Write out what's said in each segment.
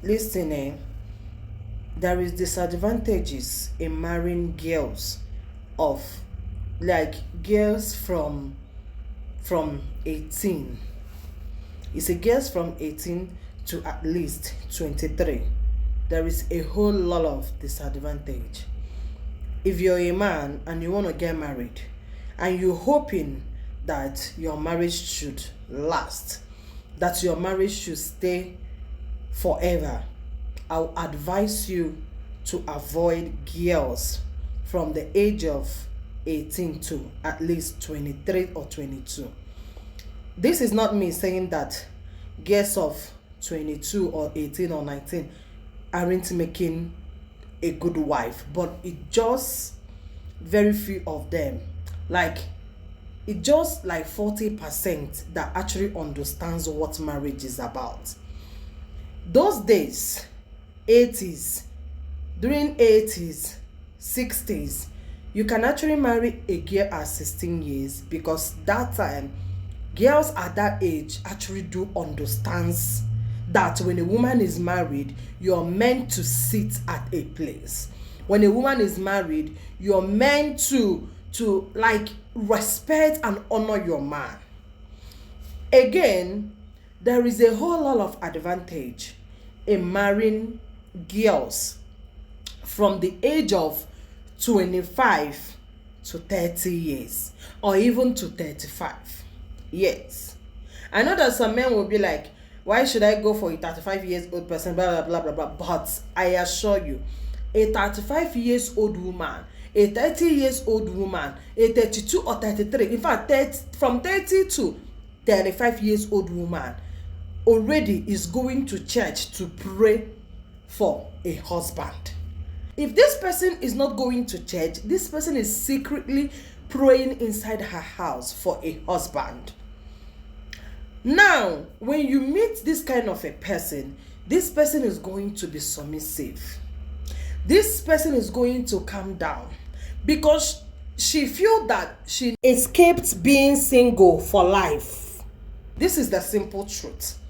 Listen, there is disadvantages in marrying girls of like girls from 18. It's a girls from 18 to at least 23. There is a whole lot of disadvantage. If you're a man and you want to get married and you're hoping that your marriage should last, that your marriage should stay forever, I'll advise you to avoid girls from the age of 18 to at least 23 or 22. This is not me saying that girls of 22 or 18 or 19 aren't making a good wife, but it just very few of them, like it just like 40% that actually understands what marriage is about. Those days, 80s, during 80s, 60s, you can actually marry a girl at 16 years because that time girls at that age actually do understands that when a woman is married, you're meant to sit at a place. When a woman is married, you're meant to like respect and honor your man. Again, there is a whole lot of advantage in marrying girls from the age of 25 to 30 years or even to 35. Yes. I know that some men will be like, why should I go for a 35 years old person, blah blah blah blah blah. But I assure you, a 35 years old woman, a 30 years old woman, a 32 or 33, in fact 30, from 30 to 35 years old woman already is going to church to pray for a husband. If this person is not going to church, this person is secretly praying inside her house for a husband. Now, when you meet this kind of a person, this person is going to be submissive. This person is going to calm down because she feels that she escaped being single for life. This is the simple truth.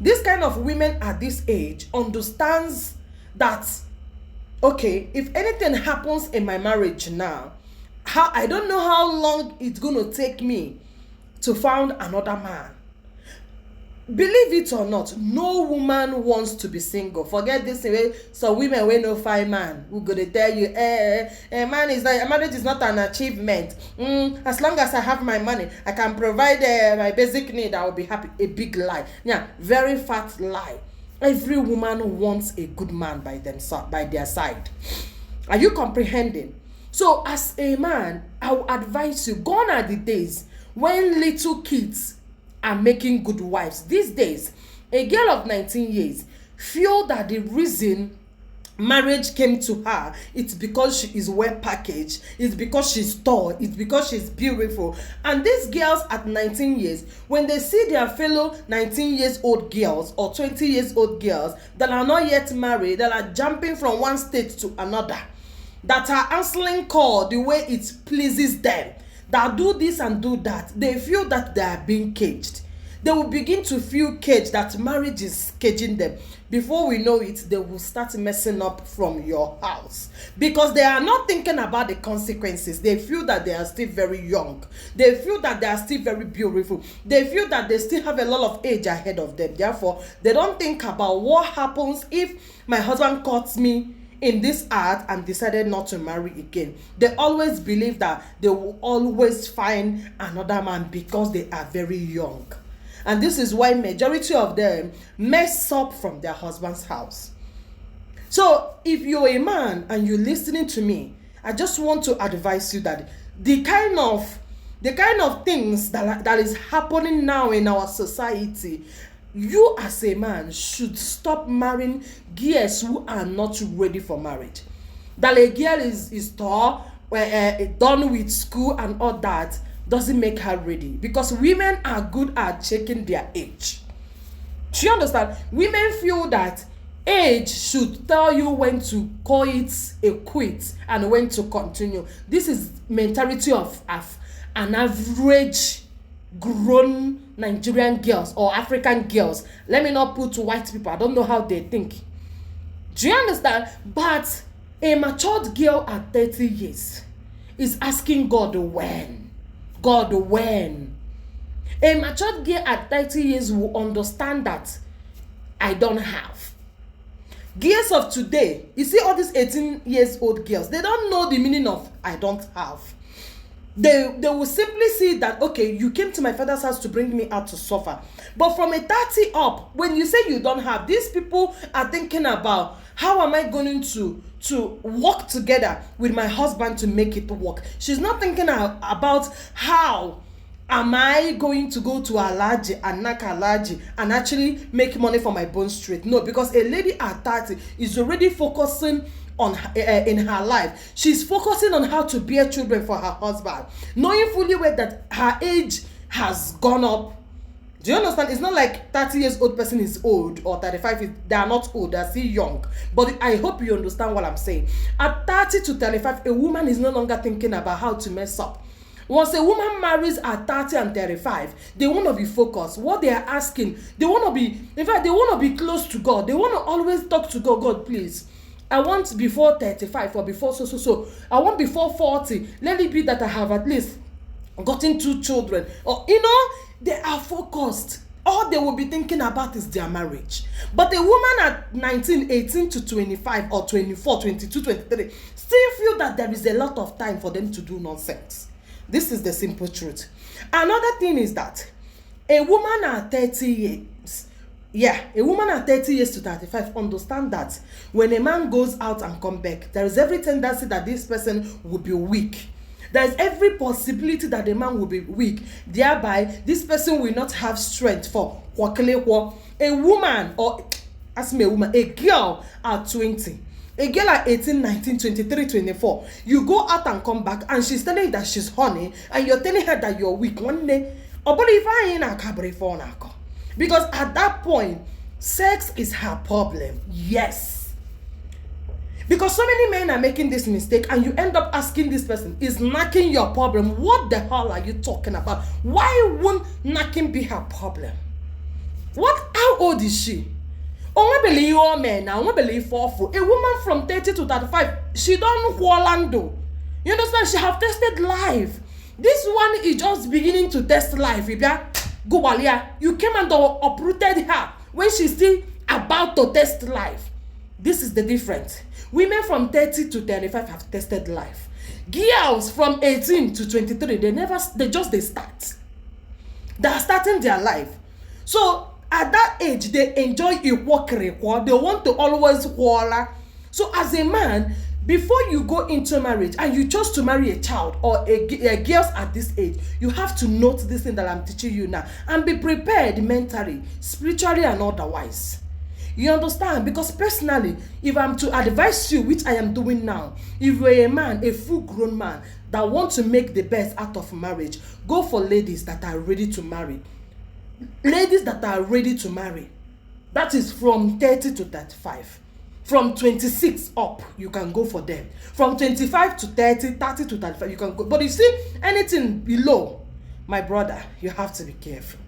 This kind of women at this age understands that, okay, if anything happens in my marriage now, I don't know how long it's going to take me to find another man. Believe it or not, no woman wants to be single. Forget this way. So women will no find man who gonna tell you, marriage is not an achievement. As long as I have my money, I can provide my basic need, I will be happy. A big lie. Yeah, very fat lie. Every woman wants a good man by their side. Are you comprehending? So as a man, I will advise you, gone are the days when little kids are making good wives. These days, a girl of 19 years feel that the reason marriage came to her, it's because she is well packaged, it's because she's tall, it's because she's beautiful. And these girls at 19 years, when they see their fellow 19 years old girls or 20 years old girls that are not yet married, that are jumping from one state to another, that are answering call the way it pleases them, that do this and do that, they feel that they are being caged. They will begin to feel caged, that marriage is caging them. Before we know it, they will start messing up from your house because they are not thinking about the consequences. They feel that they are still very young. They feel that they are still very beautiful. They feel that they still have a lot of age ahead of them. Therefore, they don't think about what happens if my husband caught me in this art and decided not to marry again. They always believe that they will always find another man because they are very young. And this is why majority of them mess up from their husband's house. So if you're a man and you're listening to me, I just want to advise you that the kind of things that is happening now in our society, you as a man should stop marrying girls who are not ready for marriage. That a girl is tall, done with school and all that, doesn't make her ready, because women are good at checking their age. Do you understand? Women feel that age should tell you when to call it a quit and when to continue. This is mentality of an average grown Nigerian girls or African girls. Let me not put white people. I don't know how they think. Do you understand? But a matured girl at 30 years is asking God when. God when. A matured girl at 30 years will understand that I don't have. Girls of today, you see all these 18 years old girls, they don't know the meaning of I don't have. They will simply see that, okay, you came to my father's house to bring me out to suffer. But from a 30 up, when you say you don't have, these people are thinking about, how am I going to work together with my husband to make it work? She's not thinking about how am I going to go to Alhaji and knock Alhaji and actually make money for my bone straight. No, because a lady at 30 is already focusing on in her life. She's focusing on how to bear children for her husband, knowing fully well that her age has gone up. Do you understand? It's not like 30 years old person is old or 35 they are not old, they're still young. But I hope you understand what I'm saying. At 30 to 35, a woman is no longer thinking about how to mess up. Once a woman marries at 30 and 35, they want to be focused. What they are asking, they want to be, in fact, they want to be close to God. They want to always talk to God. God, please, I want before 35 or before so. I want before 40. Let it be that I have at least gotten 2 children. Or, they are focused. All they will be thinking about is their marriage. But a woman at 19, 18 to 25 or 24, 22, 23 still feel that there is a lot of time for them to do nonsense. This is the simple truth. Another thing is that a woman at 30 years, a woman at 30 years to 35 understand that when a man goes out and come back, there is every tendency that this person will be weak. There is every possibility that the man will be weak. Thereby, this person will not have strength for a woman, or ask me a woman, a girl at 20. A girl at 18, 19, 23, 24, you go out and come back and she's telling you that she's honey and you're telling her that you're weak. One day, because at that point, sex is her problem. Yes. Because so many men are making this mistake and you end up asking this person, is knacking your problem? What the hell are you talking about? Why won't knacking be her problem? How old is she? I believe all men, I believe awful. A woman from 30 to 35, she don't Orlando. You understand? She have tested life. This one is just beginning to test life. Go Walia. You came and uprooted her when she's still about to test life. This is the difference. Women from 30 to 35 have tested life. Girls from 18 to 23, they start. They are starting their life. So at that age, they enjoy a walk record. They want to always waller. So as a man, before you go into marriage and you chose to marry a child or a girls at this age, you have to note this thing that I'm teaching you now and be prepared mentally, spiritually, and otherwise. You understand? Because personally, if I'm to advise you, which I am doing now, if you're a man, a full-grown man that wants to make the best out of marriage, go for ladies that are ready to marry. Ladies that are ready to marry, that is from 30 to 35. From 26 up, you can go for them. From 25 to 30, 30 to 35, you can go. But you see, anything below, my brother, you have to be careful.